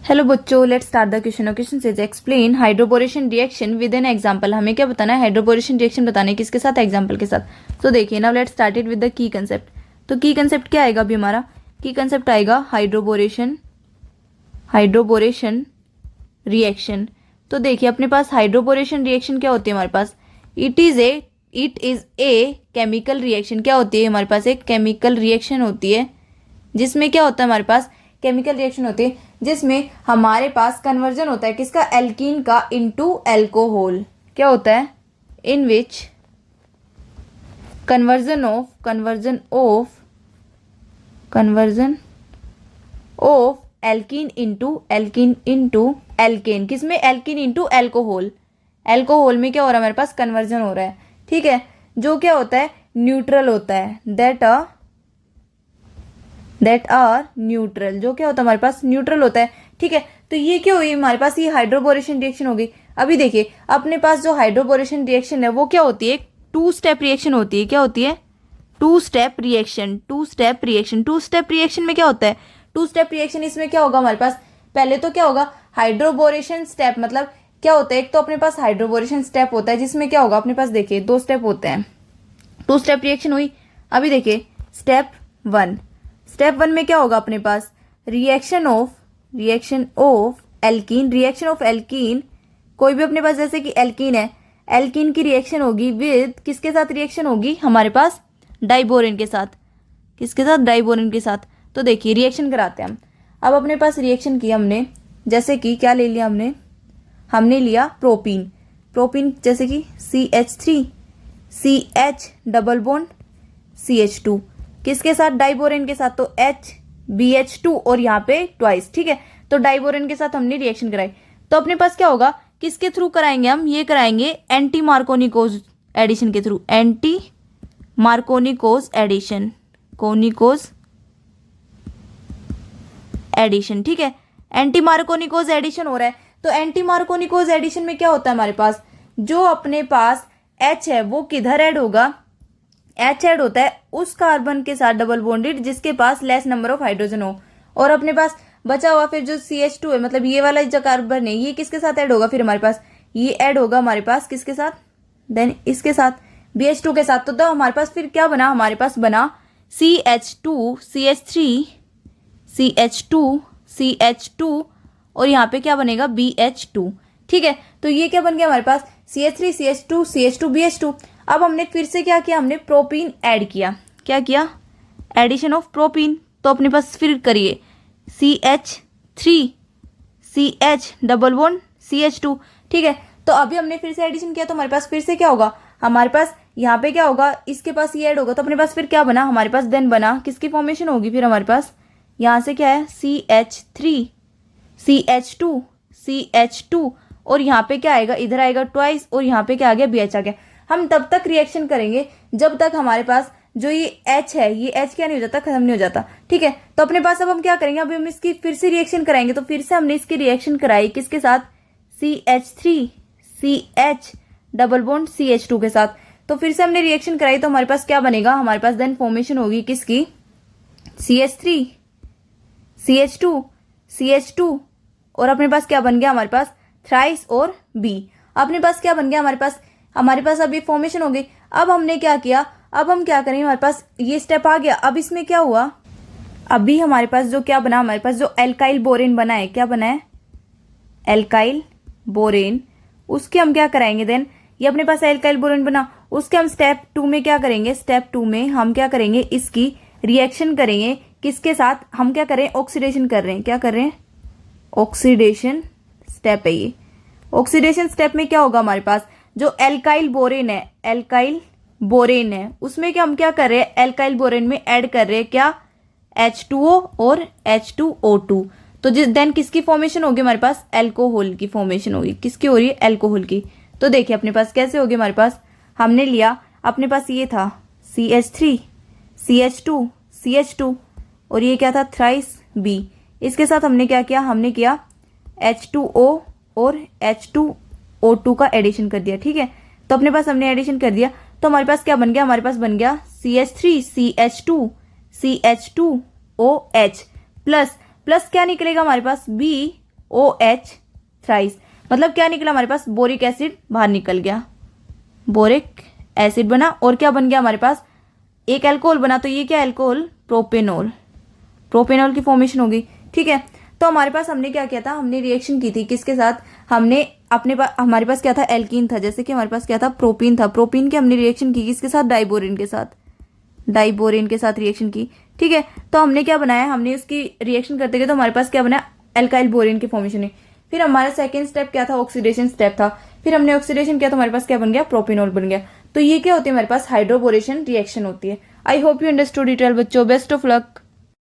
Hello बच्चों, let's start the question. Question says explain hydroboration reaction with an example. हमें क्या बताना है? हाइड्रोबोरेशन रिएक्शन बताने किसके साथ? एग्जांपल के साथ। तो देखिए now let's start it with the key concept. तो की कंसेप्ट क्या आएगा अभी हमारा? की कंसेप्ट आएगा हाइड्रोबोरेशन रिएक्शन। तो देखिए अपने पास हाइड्रोबोरेशन रिएक्शन क्या होती है हमारे पास? It is a chemical reaction. क्या होती है हमारे पास? एक केमिकल रिएक्शन होती है जिसमें क्या होता है हमारे पास? केमिकल रिएक्शन होती है जिसमें हमारे पास कन्वर्जन होता है किसका? एल्कीन का इनटू एल्कोहल। क्या होता है? In which conversion of alkene into alkane. किसमें? Alkene into alcohol. एल्कोहल में क्या हो रहा है हमारे पास? कन्वर्जन हो रहा है। ठीक है, जो क्या होता है? न्यूट्रल होता है। That are neutral. जो क्या होता है हमारे पास? न्यूट्रल होता है। ठीक है, तो ये क्या हुई हमारे पास? ये हाइड्रोबोरेशन रिएक्शन होगी। अभी देखिए अपने पास जो हाइड्रोबोरेशन रिएक्शन है वो क्या होती है? टू स्टेप रिएक्शन होती है। क्या होती है? टू स्टेप रिएक्शन में क्या होता है? टू स्टेप रिएक्शन, इसमें क्या होगा हमारे पास? पहले तो क्या होगा? हाइड्रोबोरेशन स्टेप मतलब क्या होता है? एक तो अपने पास हाइड्रोबोरेशन स्टेप होता है जिसमें क्या होगा अपने पास? देखिए दो स्टेप होते हैं। टू स्टेप रिएक्शन हुई। अभी देखिए स्टेप वन में क्या होगा अपने पास? Reaction of alkene. कोई भी अपने पास, जैसे कि एल्कीन है, एल्कीन की रिएक्शन होगी विद किसके साथ? रिएक्शन होगी हमारे पास डाइबोरेन के साथ। किसके साथ? डाइबोरेन के साथ। तो देखिए रिएक्शन कराते हैं हम। अब अपने पास रिएक्शन की हमने, जैसे कि क्या ले लिया हमने लिया प्रोपीन जैसे कि CH3 CH double bond CH2 किसके साथ? डाइबोरेन के साथ। तो BH2 और यहाँ पे ट्वाइस। ठीक है, तो डाइबोरेन के साथ हमने रिएक्शन कराई। तो अपने पास क्या होगा? किसके थ्रू कराएंगे हम? ये कराएंगे एंटी मार्कोनिकोज एडिशन के थ्रू। Anti Markovnikov addition. ठीक है, एंटी मार्कोनिकोज एडिशन हो रहा है। तो एंटी मार्कोनिकोज एडिशन में क्या होता है हमारे पास? जो अपने पास H है वो किधर ऐड होगा? H ऐड होता है उस कार्बन के साथ डबल बॉन्डेड जिसके पास लेस नंबर ऑफ हाइड्रोजन हो। और अपने पास बचा हुआ फिर जो CH2 है, मतलब ये वाला जो कार्बन है, ये किसके साथ ऐड होगा? फिर हमारे पास ये ऐड होगा हमारे पास किसके साथ? देन इसके साथ BH2 के साथ। तो हमारे पास फिर क्या बना? हमारे पास बना CH2 CH3 CH2 और यहाँ पे क्या बनेगा? BH2। ठीक है, तो ये क्या बन गया हमारे पास? CH3 CH2 BH2। अब हमने फिर से क्या किया? हमने प्रोपीन ऐड किया। क्या किया? Addition of propene. तो अपने पास फिर करिए CH3 CH double bond CH2। ठीक है, तो अभी हमने फिर से एडिशन किया तो हमारे पास फिर से क्या होगा? हमारे पास यहाँ पे क्या होगा? इसके पास ये ऐड होगा। तो अपने पास फिर क्या बना हमारे पास? देन बना किसकी फॉर्मेशन होगी? फिर हमारे पास यहाँ से क्या है? CH3 CH2 और यहाँ पे क्या आएगा? इधर आएगा ट्वाइस और यहाँ पे क्या आ गया? BH आ गया। हम तब तक रिएक्शन करेंगे जब तक हमारे पास जो ये H है, ये H क्या नहीं हो जाता? खत्म नहीं हो जाता। ठीक है, तो अपने पास अब हम क्या करेंगे? अभी हम इसकी फिर से रिएक्शन कराएंगे। तो फिर से हमने इसकी रिएक्शन कराई किसके साथ? CH3 CH double bond CH2 के साथ। तो फिर से हमने रिएक्शन कराई तो हमारे पास क्या बनेगा? हमारे पास देन फॉर्मेशन होगी किसकी? CH3 CH2 और अपने पास क्या बन गया हमारे पास? थ्राइस और B। अपने पास क्या बन गया हमारे पास अभी फॉर्मेशन हो गई। अब हमने क्या किया? अब हम क्या करेंगे? हमारे पास ये स्टेप आ गया। अब इसमें क्या हुआ? अभी हमारे पास जो क्या बना? हमारे पास जो एल्काइल बोरेन बना है, क्या बना है? Alkyl borane. उसके हम क्या कराएंगे? देन ये अपने पास एल्काइल बोरेन बना, उसके हम स्टेप 2 में क्या करेंगे? स्टेप 2 में हम क्या करेंगे? इसकी रिएक्शन करेंगे किसके साथ? हम क्या करें? ऑक्सीडेशन कर रहे हैं। क्या कर रहे हैं? ऑक्सीडेशन स्टेप है ये। ऑक्सीडेशन स्टेप में क्या होगा हमारे पास? जो एल्काइल बोरेन है उसमें क्या हम क्या कर रहे हैं? एल्काइल बोरेन में ऐड कर रहे हैं क्या? H2O और H2O2। तो देन किसकी फॉर्मेशन होगी हमारे पास? एल्कोहल की फॉर्मेशन होगी। किसकी हो रही है? एल्कोहल की। तो देखिए अपने पास कैसे होगी हमारे पास? हमने लिया अपने पास ये था CH3 CH2 और ये क्या था? Thrice B। इसके साथ हमने क्या किया? हमने किया H2O और H2O2 का एडिशन कर दिया। ठीक है, तो अपने पास हमने एडिशन कर दिया तो हमारे पास क्या बन गया? हमारे पास बन गया CH3 CH2 CH2OH प्लस क्या निकलेगा हमारे पास? B OH थ्राइस, मतलब क्या निकला हमारे पास, बोरिक एसिड बाहर निकल गया, बोरिक एसिड बना और क्या बन गया हमारे पास, एक अल्कोहल बना। तो ये क्या अल्कोहल, प्रोपेनॉल, प्रोपेनॉल की फॉर्मेशन होगी। ठीक है, तो हमारे पास हमने क्या किया था, हमने रिएक्शन की थी किसके साथ, हमने अपने पास, हमारे पास क्या था, एल्कीन था, जैसे कि हमारे पास क्या था, प्रोपीन था। प्रोपीन की हमने रिएक्शन की किसके साथ, डाइबोरेन के साथ, डाइबोरेन के साथ रिएक्शन की। ठीक है, तो हमने क्या बनाया, हमने उसकी रिएक्शन करते गए तो हमारे पास क्या बना, एल्काइल बोरेन की फॉर्मेशन हुई। फिर हमारा सेकंड स्टेप क्या था, ऑक्सीडेशन स्टेप था। फिर हमने ऑक्सीडेशन किया तो हमारे पास क्या बन गया, प्रोपिनॉल बन गया। तो ये क्या होती है, हमारे पास हाइड्रोबोरेशन रिएक्शन होती है। I hope you understood it well बच्चों, बेस्ट ऑफ लक।